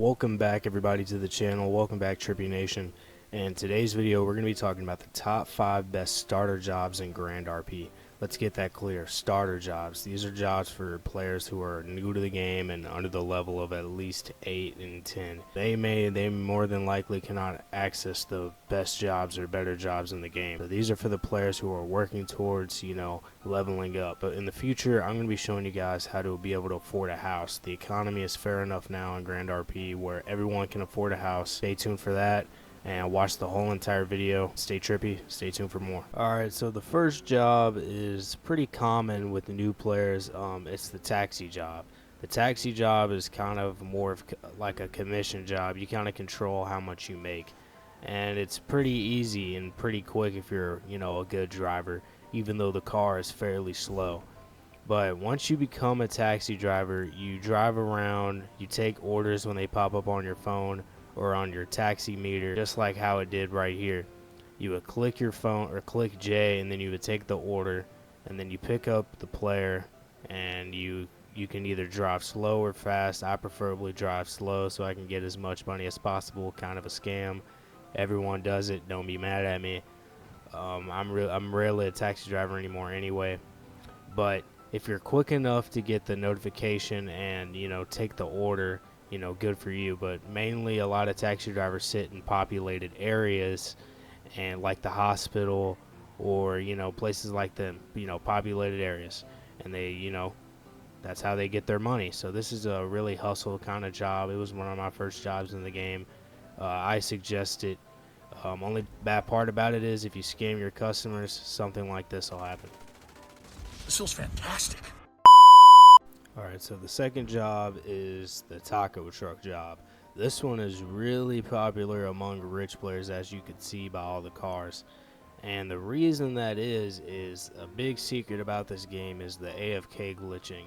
Welcome back everybody to the channel. Welcome back Trippy Nation. And today's video we're going to be talking about the top 5 best starter jobs in Grandrp. Let's get that clear. Starter jobs. These are jobs for players who are new to the game and under the level of at least 8 and 10. They more than likely cannot access the best jobs or better jobs in the game. So these are for the players who are working towards, leveling up. But in the future, I'm going to be showing you guys how to be able to afford a house. The economy is fair enough now in Grandrp where everyone can afford a house. Stay tuned for that. And watch the whole entire video. Stay trippy, stay tuned for more. Alright, so the first job is pretty common with the new players. It's the taxi job. The taxi job is kind of more of like a commission job. You kind of control how much you make. And it's pretty easy and pretty quick if you're, a good driver, even though the car is fairly slow. But once you become a taxi driver, you drive around, you take orders when they pop up on your phone or on your taxi meter, just like how it did right here. You would click your phone or click J, and then you would take the order, and then you pick up the player, and you can either drive slow or fast. I preferably drive slow so I can get as much money as possible. Kind of a scam. Everyone does it. Don't be mad at me. I'm rarely a taxi driver anymore anyway. But if you're quick enough to get the notification and take the order, good for you. But mainly a lot of taxi drivers sit in populated areas and like the hospital or places like them, populated areas, and they that's how they get their money. So this is a really hustle kind of job. It was one of my first jobs in the game. I suggest it. Only bad part about it is if you scam your customers, something like this will happen. This feels fantastic. Alright, so the second job is the taco truck job. This one is really popular among rich players, as you can see by all the cars. And the reason that is a big secret about this game is the AFK glitching.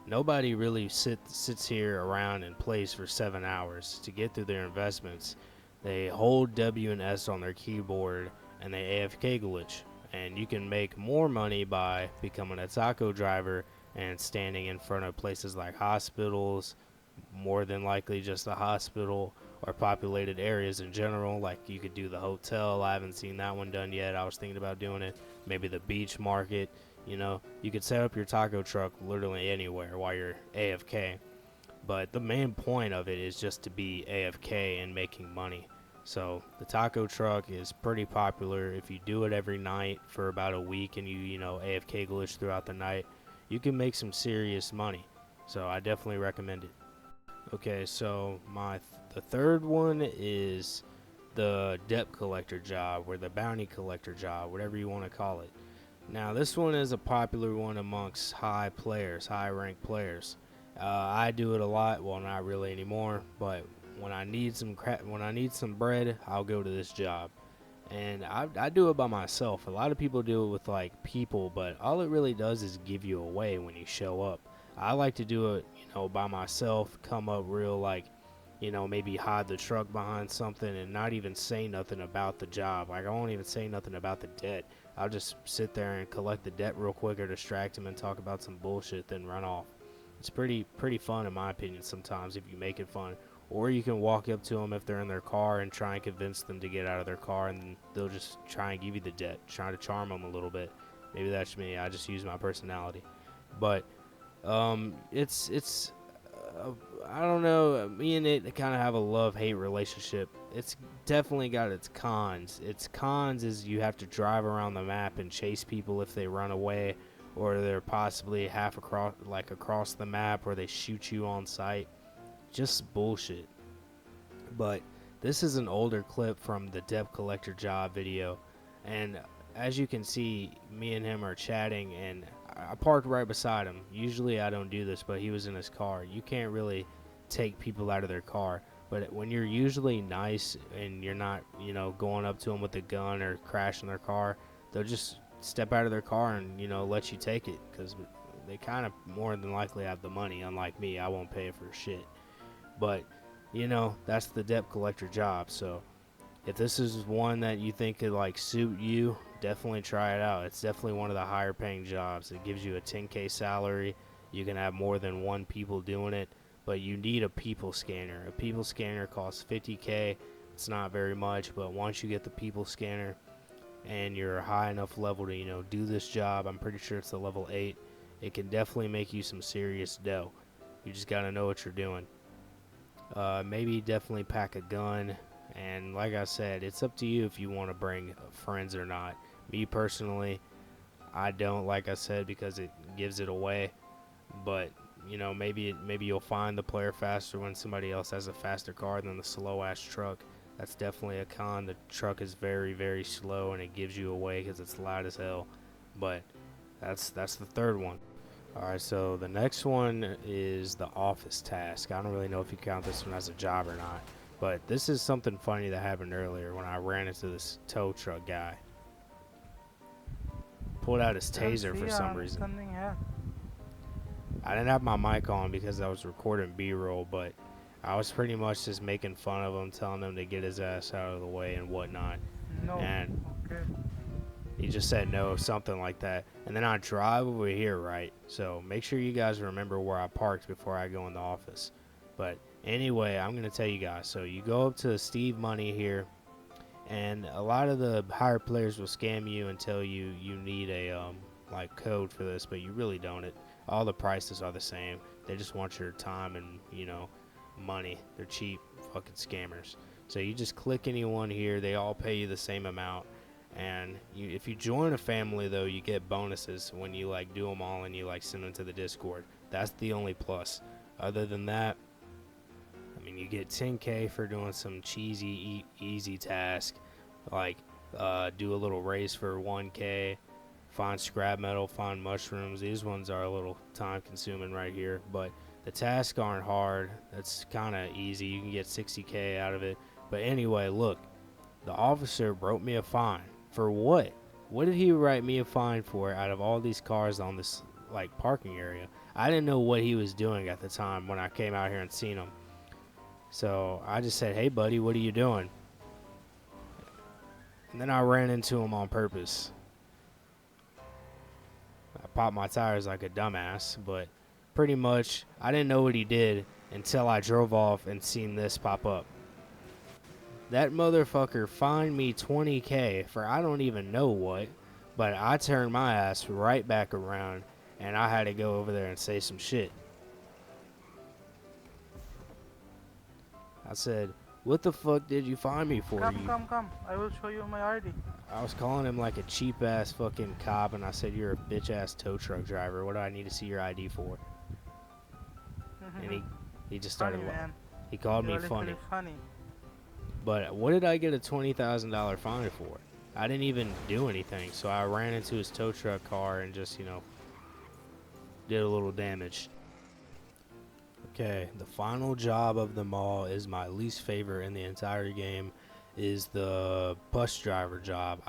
Nobody really sits here around and plays for 7 hours to get through their investments. They hold W and S on their keyboard and they AFK glitch. And you can make more money by becoming a taco driver and standing in front of places like hospitals, more than likely just a hospital, or populated areas in general. Like you could do the hotel. I haven't seen that one done yet. I was thinking about doing it. Maybe the beach market. You could set up your taco truck literally anywhere while you're AFK. But the main point of it is just to be AFK and making money. So the taco truck is pretty popular. If you do it every night for about a week and you AFK glitch throughout the night, you can make some serious money. So I definitely recommend it. Okay, so the third one is the debt collector job, or the bounty collector job, whatever you want to call it. Now this one is a popular one amongst high ranked players. I do it a lot. Well, not really anymore, but when I need some bread, I'll go to this job. And I do it by myself. A lot of people do it with like people, but all it really does is give you away when you show up. I like to do it, by myself, come up real maybe hide the truck behind something and not even say nothing about the job. Like I won't even say nothing about the debt. I'll just sit there and collect the debt real quick or distract him and talk about some bullshit, then run off. It's pretty fun in my opinion sometimes if you make it fun. Or you can walk up to them if they're in their car and try and convince them to get out of their car, and they'll just try and give you the debt, try to charm them a little bit. Maybe that's me. I just use my personality. But it's I don't know. Me and it kind of have a love-hate relationship. It's definitely got its cons. Its cons is you have to drive around the map and chase people if they run away, or they're possibly across the map, or they shoot you on sight. Just bullshit. But this is an older clip from the debt collector job video, and as you can see, me and him are chatting, and I parked right beside him. Usually I don't do this, but he was in his car. You can't really take people out of their car, but when you're usually nice and you're not going up to them with a gun or crashing their car, they'll just step out of their car and let you take it, because they kind of more than likely have the money. Unlike me, I won't pay for shit. But that's the debt collector job. So if this is one that you think could suit you, definitely try it out. It's definitely one of the higher paying jobs. It gives you a 10K salary. You can have more than one people doing it, but you need a people scanner. A people scanner costs 50K. It's not very much, but once you get the people scanner and you're a high enough level to, do this job, I'm pretty sure it's the level 8, it can definitely make you some serious dough. You just got to know what you're doing. Maybe definitely pack a gun, and like I said, it's up to you if you want to bring friends or not. Me personally, I don't, like I said, because it gives it away, but maybe you'll find the player faster when somebody else has a faster car than the slow ass truck. That's definitely a con. The truck is very, very slow, and it gives you away because it's loud as hell. But that's the third one. Alright, so the next one is the office task. I don't really know if you count this one as a job or not, but this is something funny that happened earlier when I ran into this tow truck guy. Pulled out his taser for some reason. I didn't have my mic on because I was recording B-roll, but I was pretty much just making fun of him, telling him to get his ass out of the way and whatnot. No. And Okay. he just said no, something like that. And then I drive over here, right? So make sure you guys remember where I parked before I go in the office. But anyway, I'm going to tell you guys. So you go up to Steve Money here, and a lot of the higher players will scam you and tell you you need a like code for this, but you really don't. All the prices are the same. They just want your time and, money. They're cheap fucking scammers. So you just click anyone here. They all pay you the same amount. And if you join a family, though, you get bonuses when you do them all and you send them to the Discord. That's the only plus. Other than that, I mean, you get 10K for doing some cheesy, easy task, do a little race for 1K, find scrap metal, find mushrooms. These ones are a little time consuming right here, but the tasks aren't hard. That's kind of easy. You can get 60K out of it. But anyway, look, the officer wrote me a fine. For what? What did he write me a fine for out of all these cars on this parking area? I didn't know what he was doing at the time when I came out here and seen him. So I just said, "Hey buddy, what are you doing?" And then I ran into him on purpose. I popped my tires like a dumbass, but pretty much I didn't know what he did until I drove off and seen this pop up. That motherfucker fined me 20K for I don't even know what, but I turned my ass right back around and I had to go over there and say some shit. I said, "What the fuck did you fine me for?" Come. I will show you my ID. I was calling him like a cheap ass fucking cop, and I said, "You're a bitch ass tow truck driver. What do I need to see your ID for?" And he just started laughing. He called me funny. But what did I get a $20,000 fine for? I didn't even do anything. So I ran into his tow truck car and just, did a little damage. Okay, the final job of them all is my least favorite in the entire game, is the bus driver job.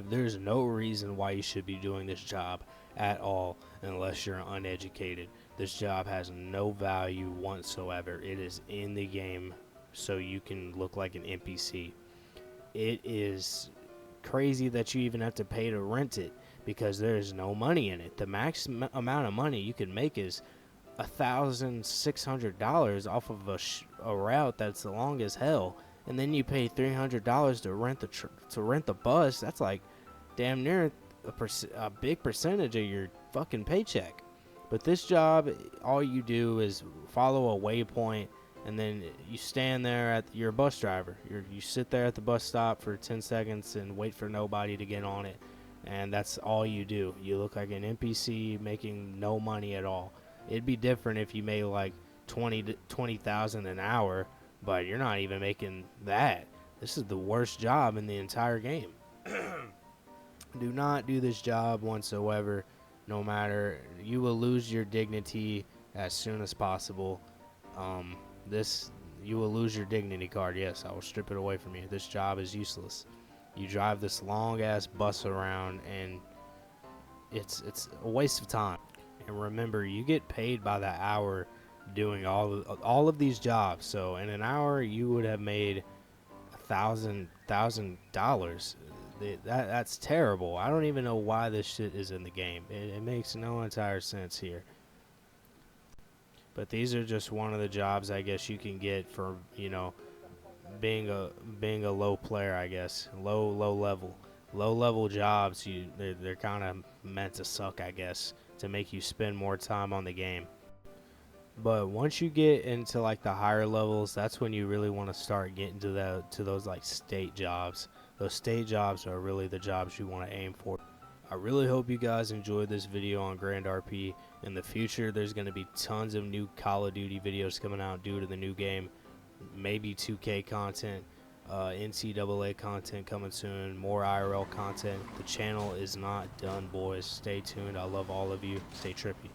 There's no reason why you should be doing this job at all unless you're uneducated. This job has no value whatsoever. It is in the game so you can look like an NPC. It is crazy that you even have to pay to rent it because there is no money in it. The max amount of money you can make is $1,600 off of a route that's long as hell, and then you pay $300 to rent the bus. That's like damn near a big percentage of your fucking paycheck. But this job, all you do is follow a waypoint, and then you stand there you're a bus driver. You sit there at the bus stop for 10 seconds and wait for nobody to get on it, and that's all you do. You look like an NPC making no money at all. It'd be different if you made like 20,000 an hour, but you're not even making that. This is the worst job in the entire game. Do not do this job whatsoever. No matter, you will lose your dignity as soon as possible. You will lose your dignity card. Yes, I will strip it away from you. This job is useless. You drive this long ass bus around, and it's a waste of time. And remember, you get paid by the hour doing all of these jobs. So in an hour, you would have made $1,000. That's terrible. I don't even know why this shit is in the game. It makes no entire sense here. But these are just one of the jobs I guess you can get for, you know, being a low player, I guess. Low level jobs. They're kind of meant to suck, I guess, to make you spend more time on the game. But once you get into like the higher levels, that's when you really want to start getting to those like state jobs. Those state jobs are really the jobs you want to aim for. I really hope you guys enjoyed this video on Grandrp. In the future, there's going to be tons of new Call of Duty videos coming out due to the new game. Maybe 2K content, NCAA content coming soon, more IRL content. The channel is not done, boys. Stay tuned. I love all of you. Stay trippy.